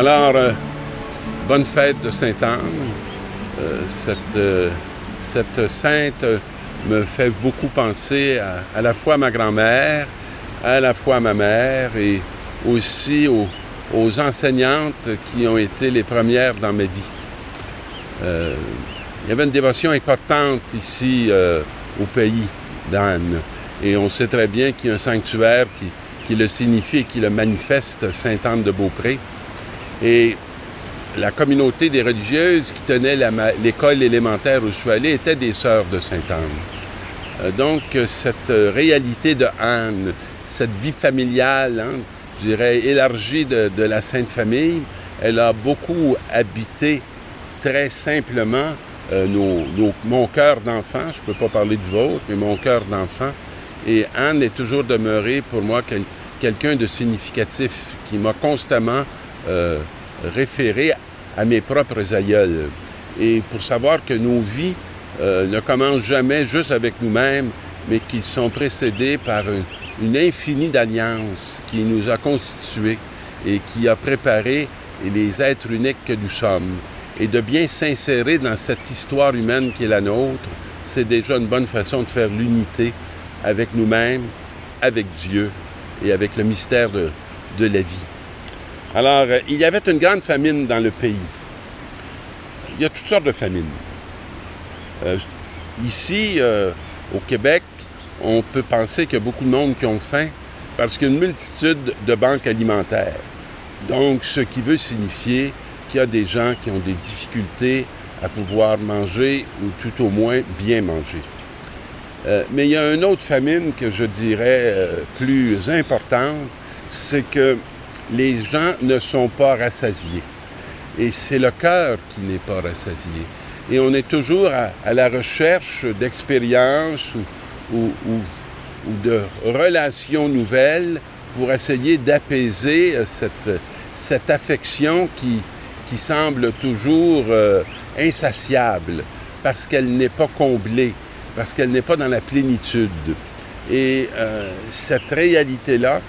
Alors, bonne fête de Sainte-Anne. Cette sainte me fait beaucoup penser à la fois à ma grand-mère, à la fois à ma mère et aussi aux enseignantes qui ont été les premières dans ma vie. Il y avait une dévotion importante ici au pays d'Anne. Et on sait très bien qu'il y a un sanctuaire qui le signifie et qui le manifeste, Sainte-Anne-de-Beaupré. Et la communauté des religieuses qui tenait l'école élémentaire où je suis allé étaient des sœurs de Sainte-Anne. Donc, cette réalité de Anne, cette vie familiale, je dirais, élargie de la Sainte Famille, elle a beaucoup habité très simplement mon cœur d'enfant. Je ne peux pas parler du vôtre, mais mon cœur d'enfant. Et Anne est toujours demeurée pour moi quelqu'un de significatif qui m'a constamment référé à mes propres aïeuls. Et pour savoir que nos vies ne commencent jamais juste avec nous-mêmes, mais qu'ils sont précédés par une infinie d'alliances qui nous a constitués et qui a préparé les êtres uniques que nous sommes. Et de bien s'insérer dans cette histoire humaine qui est la nôtre, c'est déjà une bonne façon de faire l'unité avec nous-mêmes, avec Dieu et avec le mystère de la vie. Alors, il y avait une grande famine dans le pays. Il y a toutes sortes de famines. Ici, au Québec, on peut penser qu'il y a beaucoup de monde qui ont faim parce qu'il y a une multitude de banques alimentaires. Donc, ce qui veut signifier qu'il y a des gens qui ont des difficultés à pouvoir manger ou tout au moins bien manger. Mais il y a une autre famine que je dirais plus importante, c'est que les gens ne sont pas rassasiés. Et c'est le cœur qui n'est pas rassasié. Et on est toujours à la recherche d'expériences ou de relations nouvelles pour essayer d'apaiser cette affection qui semble toujours insatiable parce qu'elle n'est pas comblée, parce qu'elle n'est pas dans la plénitude. Et cette réalité-là,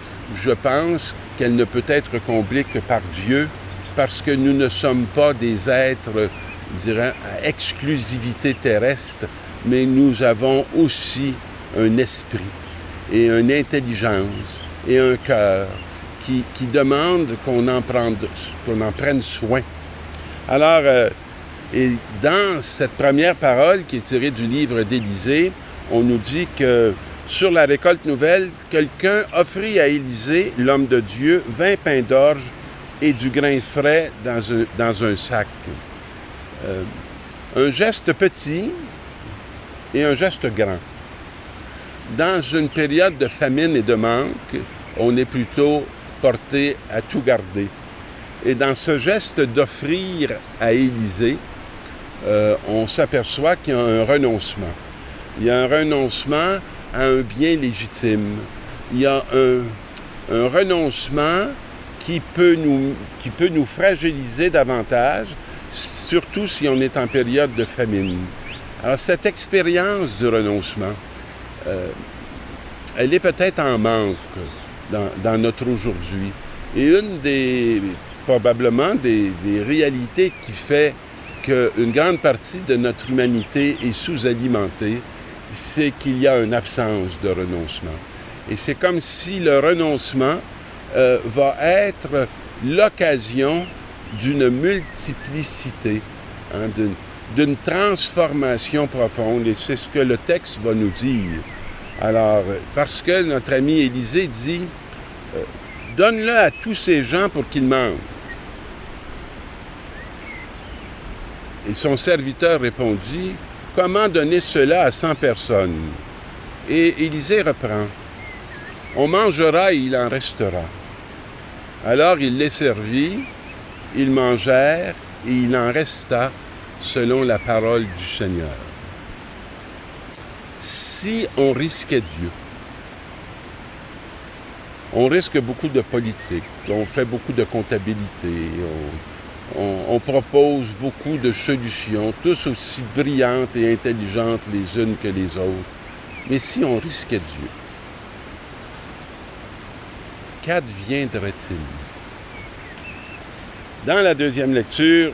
je pense qu'elle ne peut être comblée que par Dieu, parce que nous ne sommes pas des êtres, je dirais, à exclusivité terrestre, mais nous avons aussi un esprit et une intelligence et un cœur qui demandent qu'on en prenne soin. Alors, et dans cette première parole qui est tirée du livre d'Élisée, on nous dit que sur la récolte nouvelle, quelqu'un offrit à Élisée, l'homme de Dieu, 20 pains d'orge et du grain frais dans un sac. Un geste petit et un geste grand. Dans une période de famine et de manque, on est plutôt porté à tout garder. Et dans ce geste d'offrir à Élisée, on s'aperçoit qu'il y a un renoncement. Il y a un renoncement à un bien légitime. Il y a un renoncement qui peut nous fragiliser davantage, surtout si on est en période de famine. Alors, cette expérience du renoncement, elle est peut-être en manque dans notre aujourd'hui. Et probablement des réalités qui fait qu'une grande partie de notre humanité est sous-alimentée, c'est qu'il y a une absence de renoncement. Et c'est comme si le renoncement va être l'occasion d'une multiplicité, d'une transformation profonde. Et c'est ce que le texte va nous dire. Alors, parce que notre ami Élisée dit « Donne-le à tous ces gens pour qu'ils mangent. » Et son serviteur répondit « Comment donner cela à 100 personnes? » Et Élisée reprend « On mangera et il en restera. » Alors il les servit, ils mangèrent et il en resta selon la parole du Seigneur. Si on risquait Dieu, on risque beaucoup de politique, on fait beaucoup de comptabilité, on propose beaucoup de solutions, tous aussi brillantes et intelligentes les unes que les autres. Mais si on risquait Dieu, qu'adviendrait-il? Dans la deuxième lecture,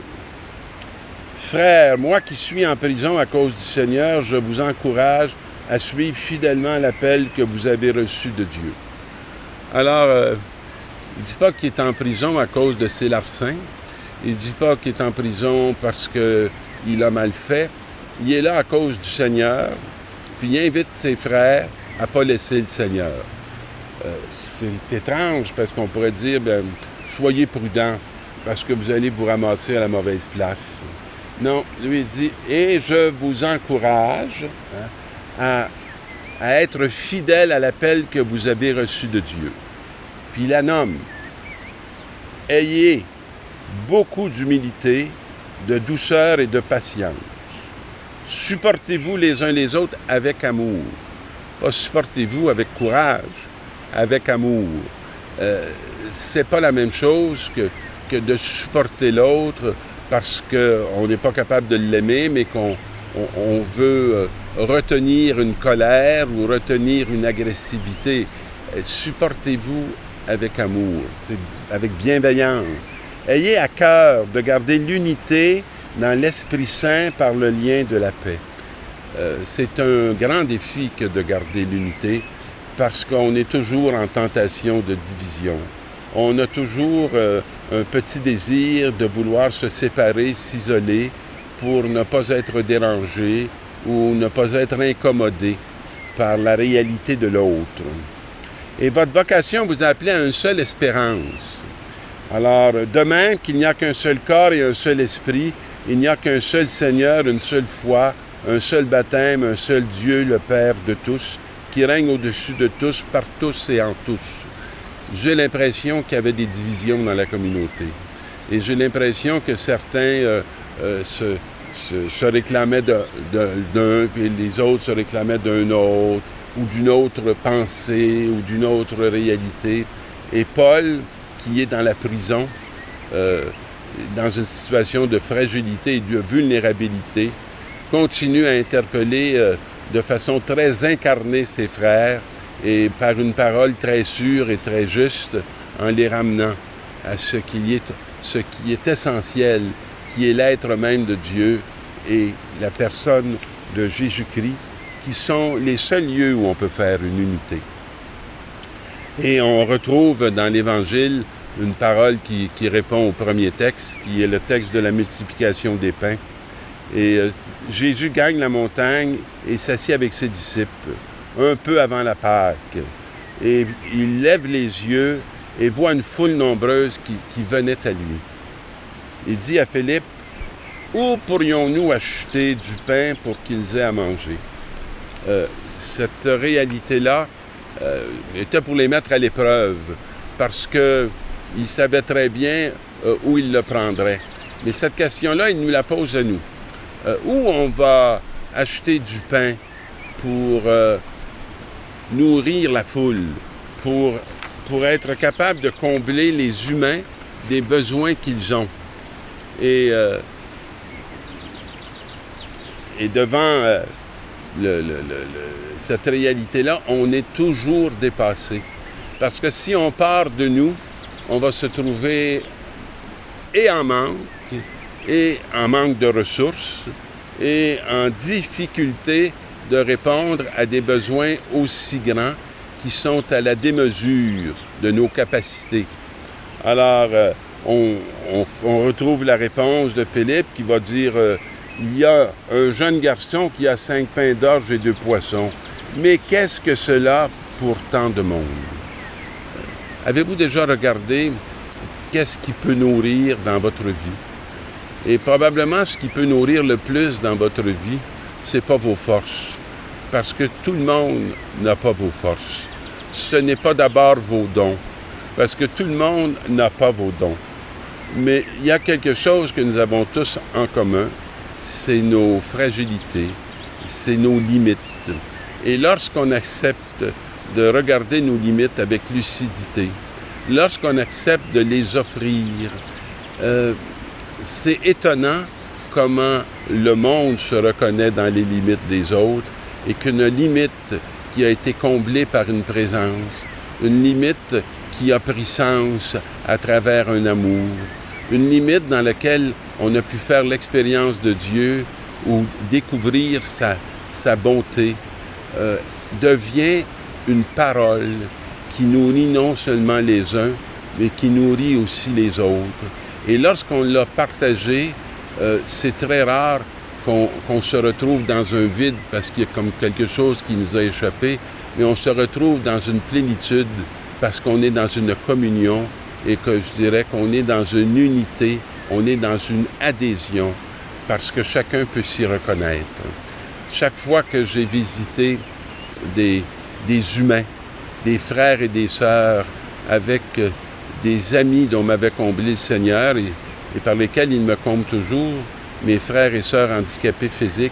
frères, moi qui suis en prison à cause du Seigneur, je vous encourage à suivre fidèlement l'appel que vous avez reçu de Dieu. Alors, il ne dit pas qu'il est en prison à cause de ses larcins. Il ne dit pas qu'il est en prison parce qu'il a mal fait. Il est là à cause du Seigneur, puis il invite ses frères à ne pas laisser le Seigneur. C'est étrange parce qu'on pourrait dire, bien, soyez prudents parce que vous allez vous ramasser à la mauvaise place. Non, lui il dit, et je vous encourage à être fidèle à l'appel que vous avez reçu de Dieu. Puis il la nomme, ayez beaucoup d'humilité, de douceur et de patience. Supportez-vous les uns les autres avec amour. Pas supportez-vous avec courage, avec amour. C'est pas la même chose que de supporter l'autre parce qu'on n'est pas capable de l'aimer, mais qu'on veut retenir une colère ou retenir une agressivité. Supportez-vous avec amour, avec bienveillance. Ayez à cœur de garder l'unité dans l'Esprit Saint par le lien de la paix. C'est un grand défi que de garder l'unité parce qu'on est toujours en tentation de division. On a toujours un petit désir de vouloir se séparer, s'isoler pour ne pas être dérangé ou ne pas être incommodé par la réalité de l'autre. Et votre vocation vous appelle à une seule espérance. Alors, de même qu'il n'y a qu'un seul corps et un seul esprit, il n'y a qu'un seul Seigneur, une seule foi, un seul baptême, un seul Dieu, le Père de tous, qui règne au-dessus de tous, par tous et en tous. J'ai l'impression qu'il y avait des divisions dans la communauté. Et j'ai l'impression que certains se réclamaient d'un, puis les autres se réclamaient d'un autre, ou d'une autre pensée, ou d'une autre réalité. Et Paul, qui est dans la prison, dans une situation de fragilité et de vulnérabilité, continue à interpeller de façon très incarnée ses frères et par une parole très sûre et très juste en les ramenant à ce qui est essentiel, qui est l'être même de Dieu et la personne de Jésus-Christ, qui sont les seuls lieux où on peut faire une unité. Et on retrouve dans l'Évangile une parole qui répond au premier texte, qui est le texte de la multiplication des pains. Et Jésus gagne la montagne et s'assied avec ses disciples, un peu avant la Pâque. Et il lève les yeux et voit une foule nombreuse qui venait à lui. Il dit à Philippe, « Où pourrions-nous acheter du pain pour qu'ils aient à manger? » Cette réalité-là était pour les mettre à l'épreuve, parce qu'il savait très bien où il le prendrait. Mais cette question-là, il nous la pose à nous. Où on va acheter du pain pour nourrir la foule, pour être capable de combler les humains des besoins qu'ils ont. Et devant cette réalité-là, on est toujours dépassé. Parce que si on part de nous, on va se trouver et en manque de ressources et en difficulté de répondre à des besoins aussi grands qui sont à la démesure de nos capacités. Alors, on retrouve la réponse de Philippe qui va dire il y a un jeune garçon qui a 5 pains d'orge et 2 poissons. Mais qu'est-ce que cela pour tant de monde? Avez-vous déjà regardé qu'est-ce qui peut nourrir dans votre vie? Et probablement, ce qui peut nourrir le plus dans votre vie, c'est pas vos forces. Parce que tout le monde n'a pas vos forces. Ce n'est pas d'abord vos dons. Parce que tout le monde n'a pas vos dons. Mais il y a quelque chose que nous avons tous en commun, c'est nos fragilités, c'est nos limites. Et lorsqu'on accepte de regarder nos limites avec lucidité, lorsqu'on accepte de les offrir, c'est étonnant comment le monde se reconnaît dans les limites des autres et qu'une limite qui a été comblée par une présence, une limite qui a pris sens à travers un amour, une limite dans laquelle on a pu faire l'expérience de Dieu ou découvrir sa bonté, devient une parole qui nourrit non seulement les uns, mais qui nourrit aussi les autres. Et lorsqu'on l'a partagé, c'est très rare qu'on se retrouve dans un vide parce qu'il y a comme quelque chose qui nous a échappé, mais on se retrouve dans une plénitude parce qu'on est dans une communion et que je dirais qu'on est dans une unité, on est dans une adhésion parce que chacun peut s'y reconnaître. Chaque fois que j'ai visité des humains, des frères et des sœurs avec des amis dont m'avait comblé le Seigneur et par lesquels il me comble toujours, mes frères et sœurs handicapés physiques,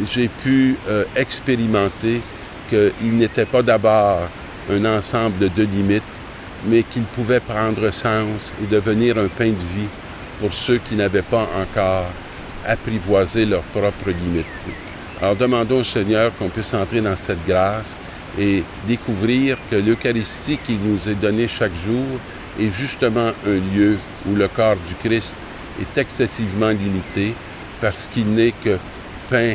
j'ai pu expérimenter qu'il n'était pas d'abord un ensemble de limites, mais qu'il pouvait prendre sens et devenir un pain de vie pour ceux qui n'avaient pas encore apprivoisé leurs propres limites. Alors demandons au Seigneur qu'on puisse entrer dans cette grâce et découvrir que l'Eucharistie qui nous est donnée chaque jour est justement un lieu où le corps du Christ est excessivement limité parce qu'il n'est que pain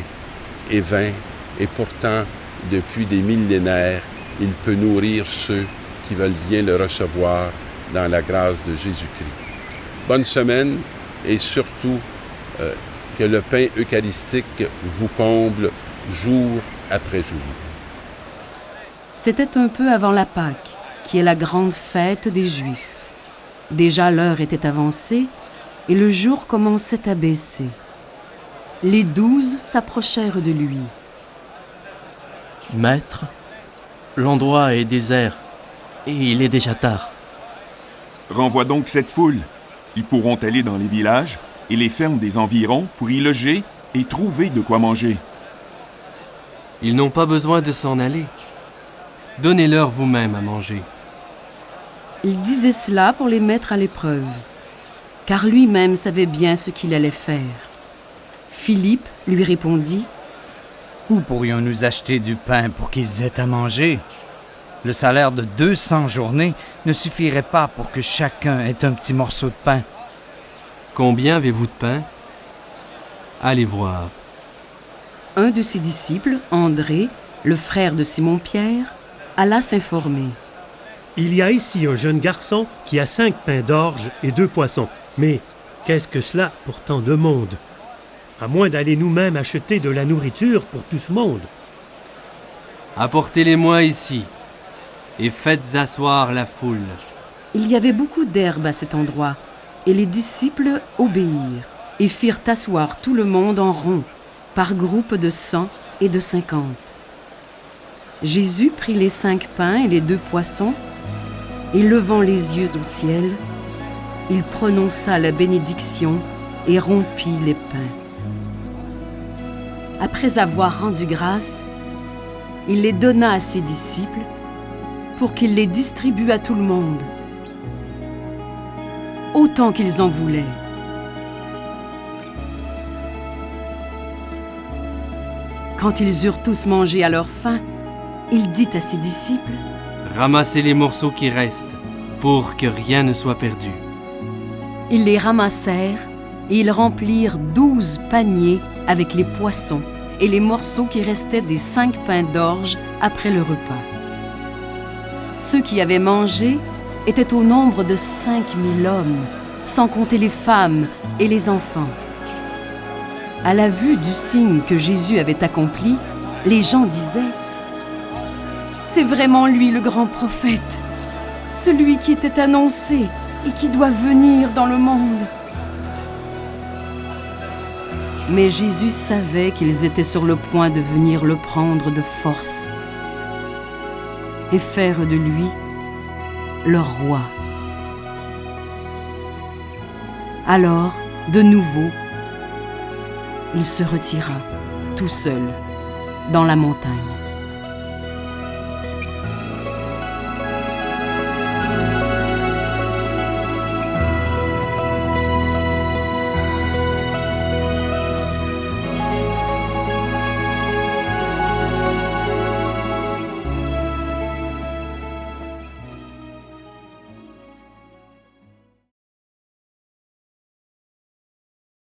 et vin et pourtant, depuis des millénaires, il peut nourrir ceux qui veulent bien le recevoir dans la grâce de Jésus-Christ. Bonne semaine et surtout que le pain eucharistique vous comble jour après jour. C'était un peu avant la Pâque, qui est la grande fête des Juifs. Déjà l'heure était avancée et le jour commençait à baisser. Les 12 s'approchèrent de lui. « Maître, l'endroit est désert et il est déjà tard. » Renvoie donc cette foule. Ils pourront aller dans les villages et les fermes des environs pour y loger et trouver de quoi manger. Ils n'ont pas besoin de s'en aller. Donnez-leur vous-même à manger. Il disait cela pour les mettre à l'épreuve, car lui-même savait bien ce qu'il allait faire. Philippe lui répondit : « Où pourrions-nous acheter du pain pour qu'ils aient à manger ? Le salaire de 200 journées ne suffirait pas pour que chacun ait un petit morceau de pain. » Combien avez-vous de pain ? Allez voir. Un de ses disciples, André, le frère de Simon-Pierre, alla s'informer. « Il y a ici un jeune garçon qui a 5 pains d'orge et 2 poissons. Mais qu'est-ce que cela pour tant de monde ? À moins d'aller nous-mêmes acheter de la nourriture pour tout ce monde. » Apportez-les-moi ici et faites asseoir la foule. Il y avait beaucoup d'herbe à cet endroit, et les disciples obéirent et firent asseoir tout le monde en rond, par groupes de 100 et de 50. Jésus prit les 5 pains et les 2 poissons, et levant les yeux au ciel, il prononça la bénédiction et rompit les pains. Après avoir rendu grâce, il les donna à ses disciples pour qu'ils les distribuent à tout le monde, autant qu'ils en voulaient. Quand ils eurent tous mangé à leur faim, il dit à ses disciples : « Ramassez les morceaux qui restent, pour que rien ne soit perdu. » Ils les ramassèrent et ils remplirent 12 paniers avec les poissons et les morceaux qui restaient des 5 pains d'orge après le repas. Ceux qui avaient mangé étaient au nombre de 5000 hommes, sans compter les femmes et les enfants. À la vue du signe que Jésus avait accompli, les gens disaient : « C'est vraiment lui le grand prophète, celui qui était annoncé et qui doit venir dans le monde. » Mais Jésus savait qu'ils étaient sur le point de venir le prendre de force et faire de lui leur roi. Alors, de nouveau, il se retira, tout seul, dans la montagne.